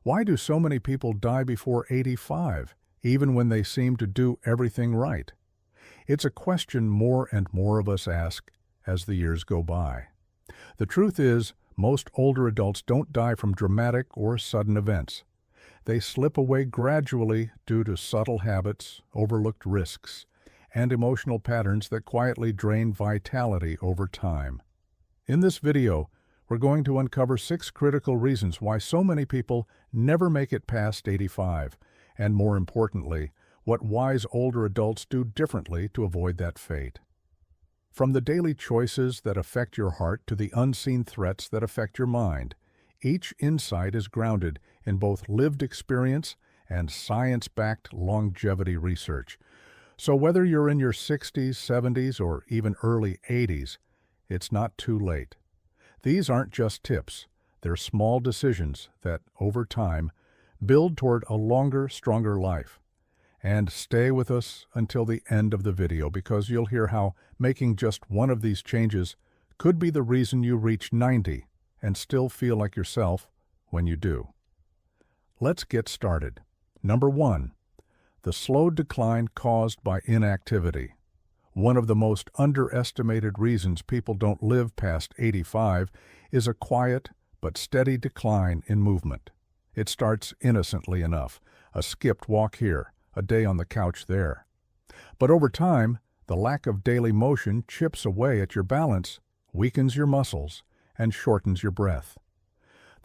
Why do so many people die before 85, even when they seem to do everything right? It's a question more and more of us ask as the years go by. The truth is, most older adults don't die from dramatic or sudden events. They slip away gradually due to subtle habits, overlooked risks, and emotional patterns that quietly drain vitality over time. In this video, we're going to uncover 6 critical reasons why so many people never make it past 85, and more importantly, what wise older adults do differently to avoid that fate. From the daily choices that affect your heart to the unseen threats that affect your mind, each insight is grounded in both lived experience and science-backed longevity research. So whether you're in your 60s, 70s, or even early 80s, it's not too late. These aren't just tips. They're small decisions that, over time, build toward a longer, stronger life. And stay with us until the end of the video because you'll hear how making just one of these changes could be the reason you reach 90 and still feel like yourself when you do. Let's get started. Number 1. The slow decline caused by inactivity. One of the most underestimated reasons people don't live past 85 is a quiet but steady decline in movement. It starts innocently enough, a skipped walk here, a day on the couch there. But over time, the lack of daily motion chips away at your balance, weakens your muscles, and shortens your breath.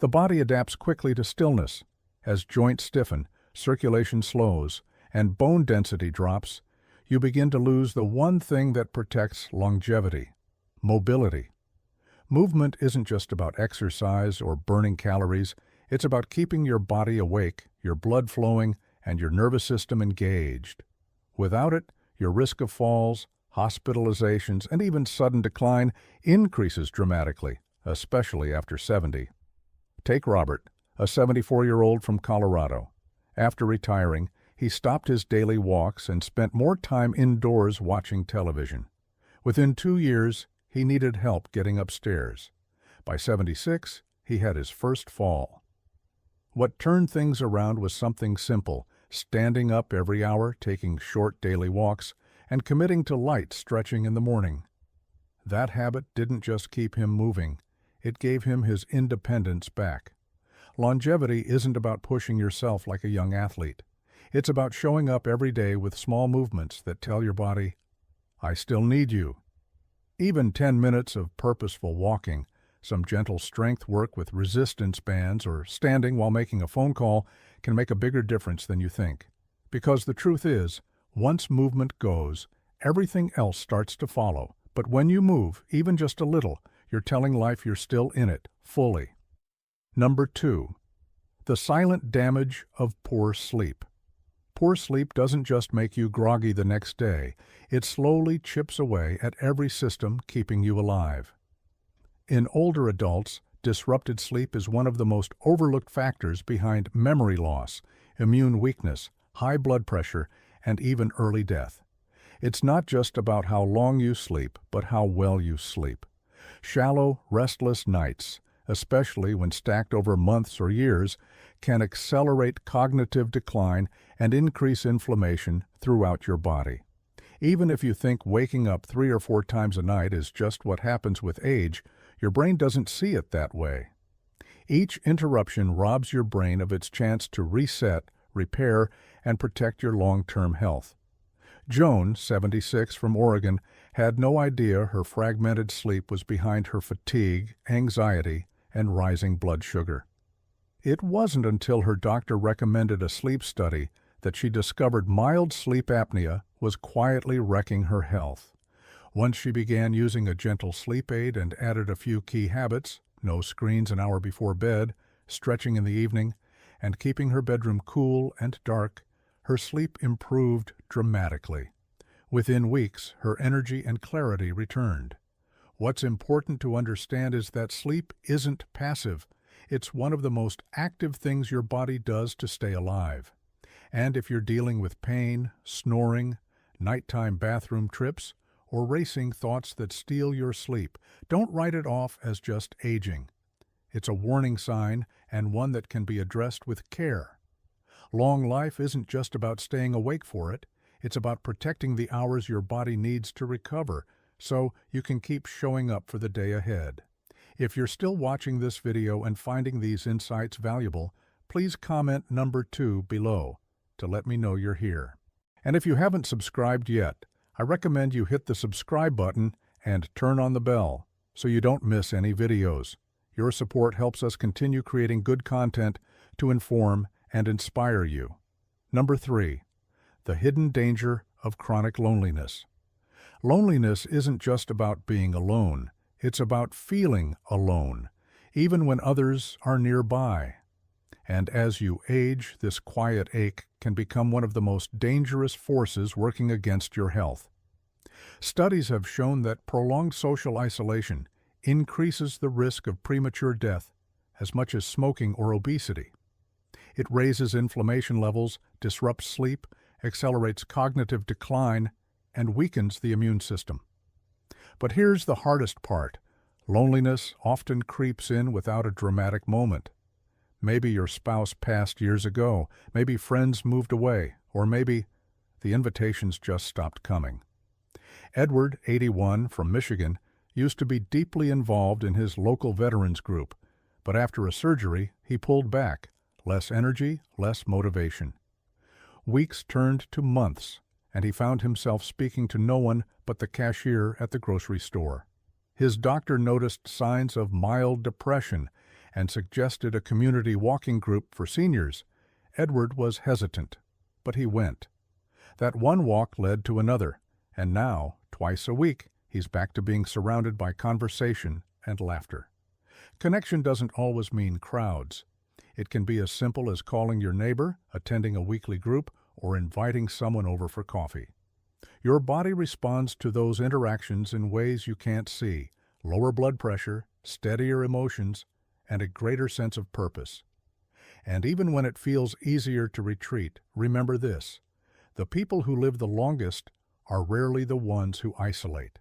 The body adapts quickly to stillness. As joints stiffen, circulation slows, and bone density drops, you begin to lose the one thing that protects longevity: mobility. Movement isn't just about exercise or burning calories, it's about keeping your body awake, your blood flowing, and your nervous system engaged. Without it, your risk of falls, hospitalizations, and even sudden decline increases dramatically, especially after 70. Take Robert, a 74-year-old from Colorado. After retiring, he stopped his daily walks and spent more time indoors watching television. Within 2 years, he needed help getting upstairs. By 76, he had his first fall. What turned things around was something simple: standing up every hour, taking short daily walks, and committing to light stretching in the morning. That habit didn't just keep him moving, it gave him his independence back. Longevity isn't about pushing yourself like a young athlete. It's about showing up every day with small movements that tell your body, "I still need you." Even 10 minutes of purposeful walking, some gentle strength work with resistance bands, or standing while making a phone call can make a bigger difference than you think. Because the truth is, once movement goes, everything else starts to follow. But when you move, even just a little, you're telling life you're still in it, fully. Number 2. The silent damage of poor sleep. Poor sleep doesn't just make you groggy the next day, it slowly chips away at every system keeping you alive. In older adults, disrupted sleep is one of the most overlooked factors behind memory loss, immune weakness, high blood pressure, and even early death. It's not just about how long you sleep, but how well you sleep. Shallow, restless nights, especially when stacked over months or years, can accelerate cognitive decline and increase inflammation throughout your body. Even if you think waking up 3 or 4 times a night is just what happens with age, your brain doesn't see it that way. Each interruption robs your brain of its chance to reset, repair, and protect your long-term health. Joan, 76, from Oregon, had no idea her fragmented sleep was behind her fatigue, anxiety, and rising blood sugar. It wasn't until her doctor recommended a sleep study that she discovered mild sleep apnea was quietly wrecking her health. Once she began using a gentle sleep aid and added a few key habits: no screens an hour before bed, stretching in the evening, and keeping her bedroom cool and dark, her sleep improved dramatically. Within weeks, her energy and clarity returned. What's important to understand is that sleep isn't passive. It's one of the most active things your body does to stay alive. And if you're dealing with pain, snoring, nighttime bathroom trips, or racing thoughts that steal your sleep, don't write it off as just aging. It's a warning sign, and one that can be addressed with care. Long life isn't just about staying awake for it. It's about protecting the hours your body needs to recover, so you can keep showing up for the day ahead. If you're still watching this video and finding these insights valuable, please comment number 2 below to let me know you're here. And if you haven't subscribed yet, I recommend you hit the subscribe button and turn on the bell so you don't miss any videos. Your support helps us continue creating good content to inform and inspire you. Number 3, the hidden danger of chronic loneliness. Loneliness isn't just about being alone. It's about feeling alone, even when others are nearby. And as you age, this quiet ache can become one of the most dangerous forces working against your health. Studies have shown that prolonged social isolation increases the risk of premature death as much as smoking or obesity. It raises inflammation levels, disrupts sleep, accelerates cognitive decline, and weakens the immune system. But here's the hardest part. Loneliness often creeps in without a dramatic moment. Maybe your spouse passed years ago, maybe friends moved away, or maybe the invitations just stopped coming. Edward, 81, from Michigan, used to be deeply involved in his local veterans group, but after a surgery, he pulled back. Less energy, less motivation. Weeks turned to months, and he found himself speaking to no one but the cashier at the grocery store. His doctor noticed signs of mild depression and suggested a community walking group for seniors. Edward was hesitant, but he went. That one walk led to another, and now, twice a week, he's back to being surrounded by conversation and laughter. Connection doesn't always mean crowds. It can be as simple as calling your neighbor, attending a weekly group, or inviting someone over for coffee. Your body responds to those interactions in ways you can't see: lower blood pressure, steadier emotions, and a greater sense of purpose. And even when it feels easier to retreat, remember this: the people who live the longest are rarely the ones who isolate.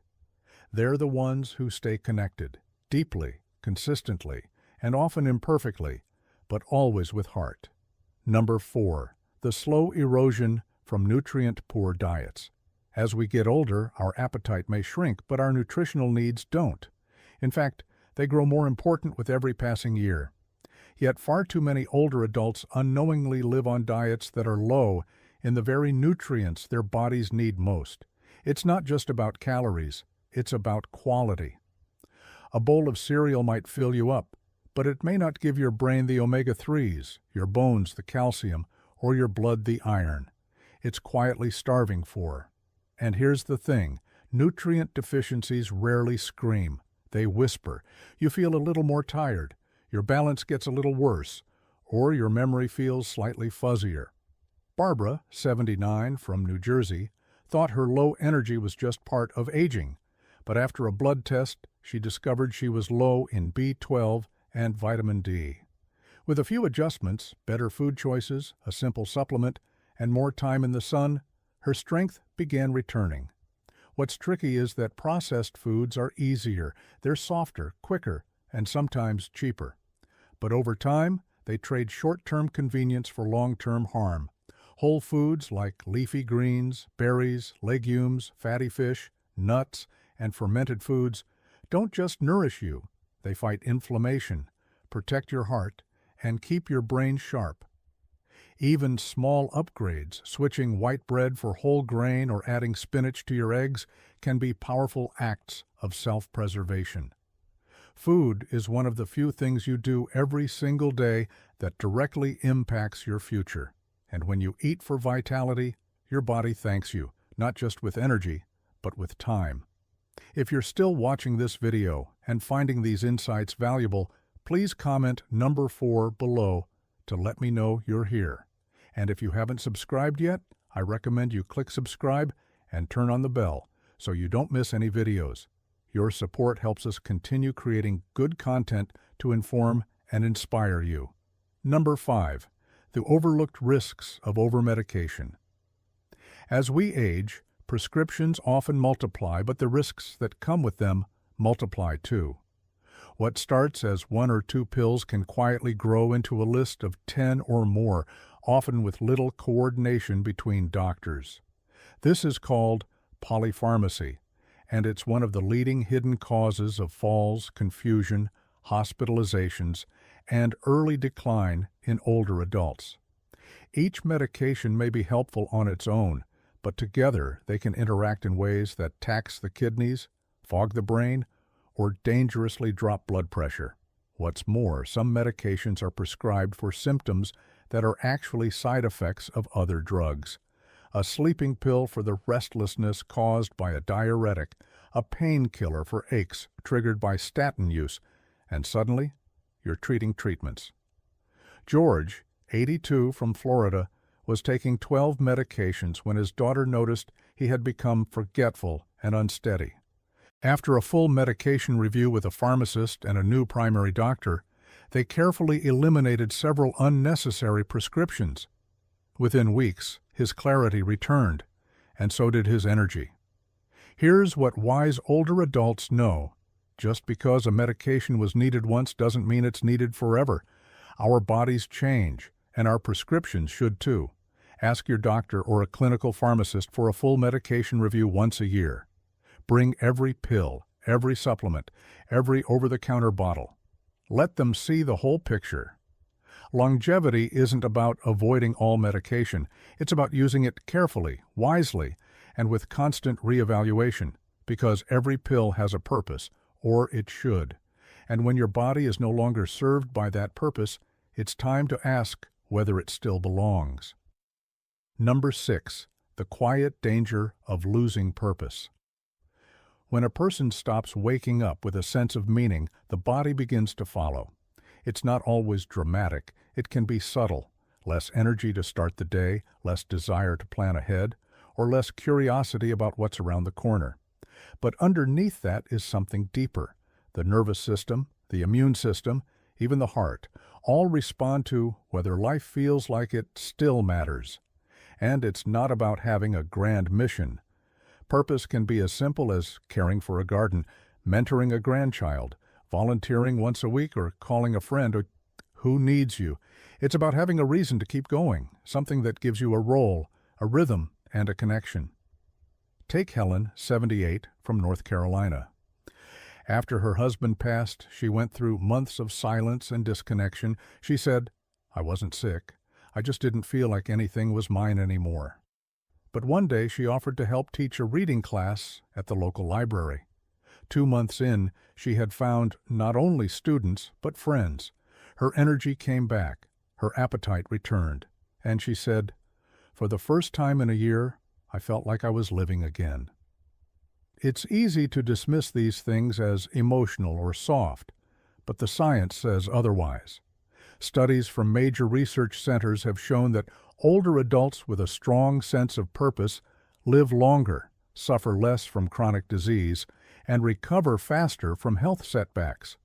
They're the ones who stay connected, deeply, consistently, and often imperfectly, but always with heart. Number 4, the slow erosion from nutrient-poor diets. As we get older, our appetite may shrink, but our nutritional needs don't. In fact, they grow more important with every passing year. Yet far too many older adults unknowingly live on diets that are low in the very nutrients their bodies need most. It's not just about calories, it's about quality. A bowl of cereal might fill you up, but it may not give your brain the omega-3s, your bones the calcium, or your blood the iron. It's quietly starving for. And here's the thing: nutrient deficiencies rarely scream. They whisper. You feel a little more tired, your balance gets a little worse, or your memory feels slightly fuzzier. Barbara, 79, from New Jersey, thought her low energy was just part of aging, but after a blood test, she discovered she was low in B12 and vitamin D. With a few adjustments, better food choices, a simple supplement, and more time in the sun, her strength began returning. What's tricky is that processed foods are easier. They're softer, quicker, and sometimes cheaper. But over time, they trade short-term convenience for long-term harm. Whole foods like leafy greens, berries, legumes, fatty fish, nuts, and fermented foods don't just nourish you. They fight inflammation, protect your heart, and keep your brain sharp. Even small upgrades, switching white bread for whole grain or adding spinach to your eggs, can be powerful acts of self-preservation. Food is one of the few things you do every single day that directly impacts your future. And when you eat for vitality, your body thanks you, not just with energy, but with time. If you're still watching this video and finding these insights valuable, please comment number 4 below to let me know you're here. And if you haven't subscribed yet, I recommend you click subscribe and turn on the bell so you don't miss any videos. Your support helps us continue creating good content to inform and inspire you. Number 5, the overlooked risks of overmedication. As we age, prescriptions often multiply, but the risks that come with them multiply too. What starts as 1 or 2 pills can quietly grow into a list of 10 or more, often with little coordination between doctors. This is called polypharmacy, and it's one of the leading hidden causes of falls, confusion, hospitalizations, and early decline in older adults. Each medication may be helpful on its own, but together they can interact in ways that tax the kidneys, fog the brain, or dangerously drop blood pressure. What's more, some medications are prescribed for symptoms that are actually side effects of other drugs. A sleeping pill for the restlessness caused by a diuretic, a painkiller for aches triggered by statin use, and suddenly, you're treating treatments. George, 82, from Florida, was taking 12 medications when his daughter noticed he had become forgetful and unsteady. After a full medication review with a pharmacist and a new primary doctor, they carefully eliminated several unnecessary prescriptions. Within weeks, his clarity returned, and so did his energy. Here's what wise older adults know. Just because a medication was needed once doesn't mean it's needed forever. Our bodies change, and our prescriptions should too. Ask your doctor or a clinical pharmacist for a full medication review once a year. Bring every pill, every supplement, every over-the-counter bottle. Let them see the whole picture. Longevity isn't about avoiding all medication. It's about using it carefully, wisely, and with constant reevaluation, because every pill has a purpose, or it should. And when your body is no longer served by that purpose, it's time to ask whether it still belongs. Number 6. The quiet danger of losing purpose. When a person stops waking up with a sense of meaning, the body begins to follow. It's not always dramatic. It can be subtle. Less energy to start the day, less desire to plan ahead, or less curiosity about what's around the corner. But underneath that is something deeper. The nervous system, the immune system, even the heart, all respond to whether life feels like it still matters. And it's not about having a grand mission. Purpose can be as simple as caring for a garden, mentoring a grandchild, volunteering once a week, or calling a friend who needs you. It's about having a reason to keep going, something that gives you a role, a rhythm, and a connection. Take Helen, 78, from North Carolina. After her husband passed, she went through months of silence and disconnection. She said, "I wasn't sick. I just didn't feel like anything was mine anymore." But one day she offered to help teach a reading class at the local library. 2 months in, she had found not only students, but friends. Her energy came back, her appetite returned, and she said, "For the first time in a year, I felt like I was living again." It's easy to dismiss these things as emotional or soft, but the science says otherwise. Studies from major research centers have shown that older adults with a strong sense of purpose live longer, suffer less from chronic disease, and recover faster from health setbacks.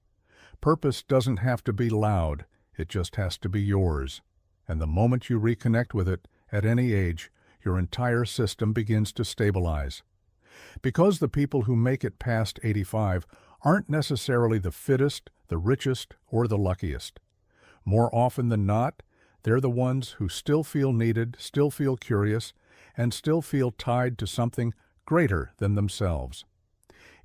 Purpose doesn't have to be loud, it just has to be yours. And the moment you reconnect with it, at any age, your entire system begins to stabilize. Because the people who make it past 85 aren't necessarily the fittest, the richest, or the luckiest. More often than not, they're the ones who still feel needed, still feel curious, and still feel tied to something greater than themselves.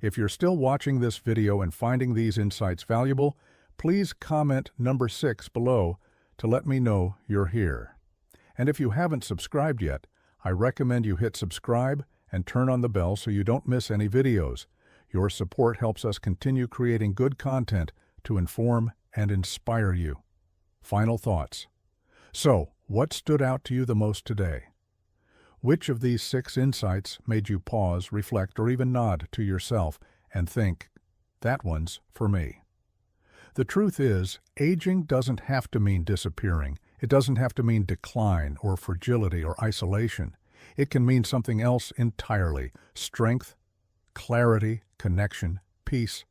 If you're still watching this video and finding these insights valuable, please comment number 6 below to let me know you're here. And if you haven't subscribed yet, I recommend you hit subscribe and turn on the bell so you don't miss any videos. Your support helps us continue creating good content to inform and inspire you. Final thoughts. So, what stood out to you the most today? Which of these 6 insights made you pause, reflect, or even nod to yourself and think, "That one's for me"? The truth is, aging doesn't have to mean disappearing. It doesn't have to mean decline or fragility or isolation. It can mean something else entirely: strength, clarity, connection, peace.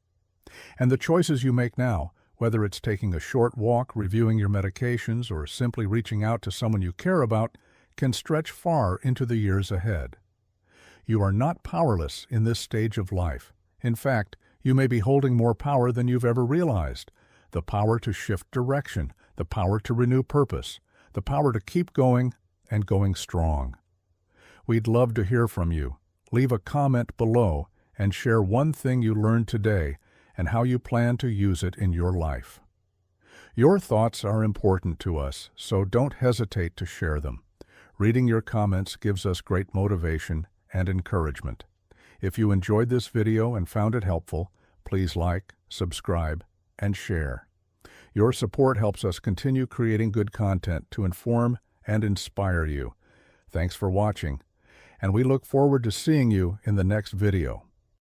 And the choices you make now, whether it's taking a short walk, reviewing your medications, or simply reaching out to someone you care about, can stretch far into the years ahead. You are not powerless in this stage of life. In fact, You may be holding more power than you've ever realized. The power to shift direction, the power to renew purpose, the power to keep going and going strong. We'd love to hear from you. Leave a comment below and share one thing you learned today and how you plan to use it in your life. Your thoughts are important to us, so don't hesitate to share them. Reading your comments gives us great motivation and encouragement. If you enjoyed this video and found it helpful, please like, subscribe, and share. Your support helps us continue creating good content to inform and inspire you. Thanks for watching, and we look forward to seeing you in the next video.